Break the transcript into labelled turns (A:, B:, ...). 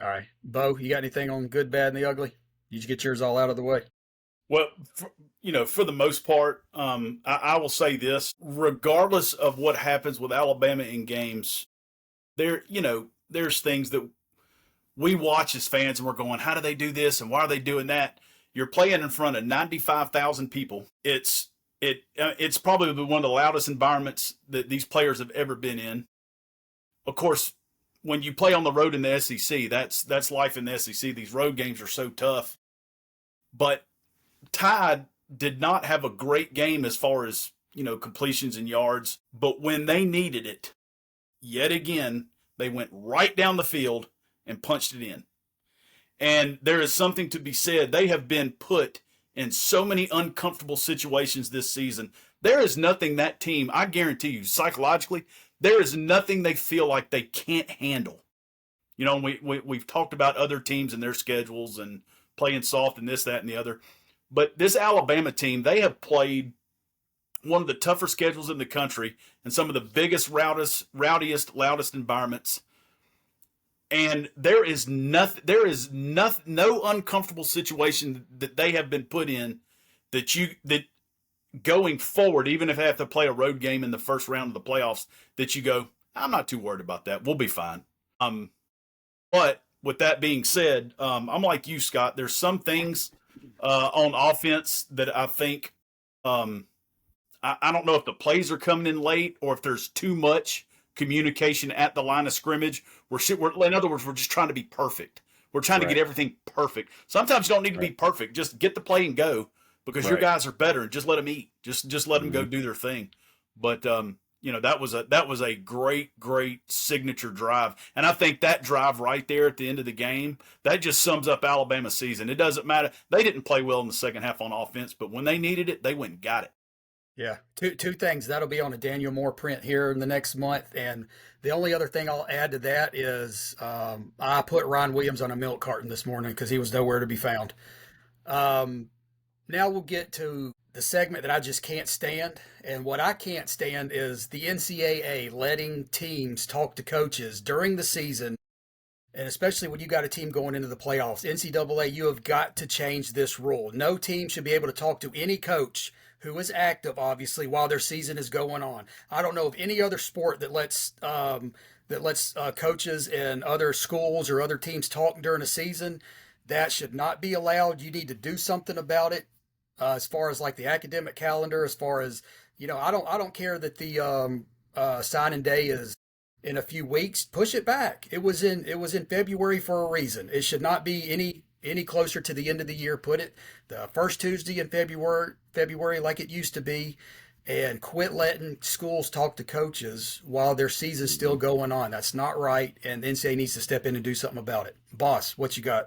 A: All right. Bo, you got anything on good, bad, and the ugly? Did you get yours all out of the way?
B: Well, for the most part, I will say this: regardless of what happens with Alabama in games, there's things that we watch as fans, and we're going, "How do they do this? And why are they doing that?" You're playing in front of 95,000 people. It's probably one of the loudest environments that these players have ever been in. Of course, when you play on the road in the SEC, that's life in the SEC. These road games are so tough, but Tide did not have a great game as far as completions and yards, but when they needed it, yet again they went right down the field and punched it in. And there is something to be said. They have been put in so many uncomfortable situations this season. There is nothing that team, I guarantee you, psychologically, there is nothing they feel like they can't handle. We've talked about other teams and their schedules and playing soft and this, that, and the other. But this Alabama team, they have played one of the tougher schedules in the country and some of the biggest, rowdiest, loudest environments. And no uncomfortable situation that they have been put in that going forward, even if they have to play a road game in the first round of the playoffs, that you go, I'm not too worried about that. We'll be fine. But with that being said, I'm like you, Scott. There's some things on offense that I think I don't know if the plays are coming in late or if there's too much communication at the line of scrimmage. In other words, we're just trying to be perfect. We're trying to get
A: Right.
B: everything perfect. Sometimes you don't need to be
A: Right.
B: perfect. Just get the play and go because your
A: Right.
B: guys are better and just let them eat. Just let them go
A: Hmm.
B: do their thing. But that was a great signature drive, and I think that drive right there at the end of the game that just sums up Alabama's season. It doesn't matter they didn't play well in the second half on offense, but when they needed it, they went and got it.
A: Yeah. Two things. That'll be on a Daniel Moore print here in the next month. And the only other thing I'll add to that is I put Ron Williams on a milk carton this morning because he was nowhere to be found. Um, Now we'll get to the segment that I just can't stand. And what I can't stand is the NCAA letting teams talk to coaches during the season, and especially when you got a team going into the playoffs. NCAA, you have got to change this rule. No team should be able to talk to any coach who is active, obviously, while their season is going on. I don't know of any other sport that lets coaches and other schools or other teams talk during a season. That should not be allowed. You need to do something about it as far as like the academic calendar, as far as I don't care that the signing day is in a few weeks. Push it back. It was in February for a reason. It should not be any closer to the end of the year. Put it the first Tuesday in February like it used to be, and quit letting schools talk to coaches while their season's still going on. That's not right, and the NCAA needs to step in and do something about it. Boss, what you got?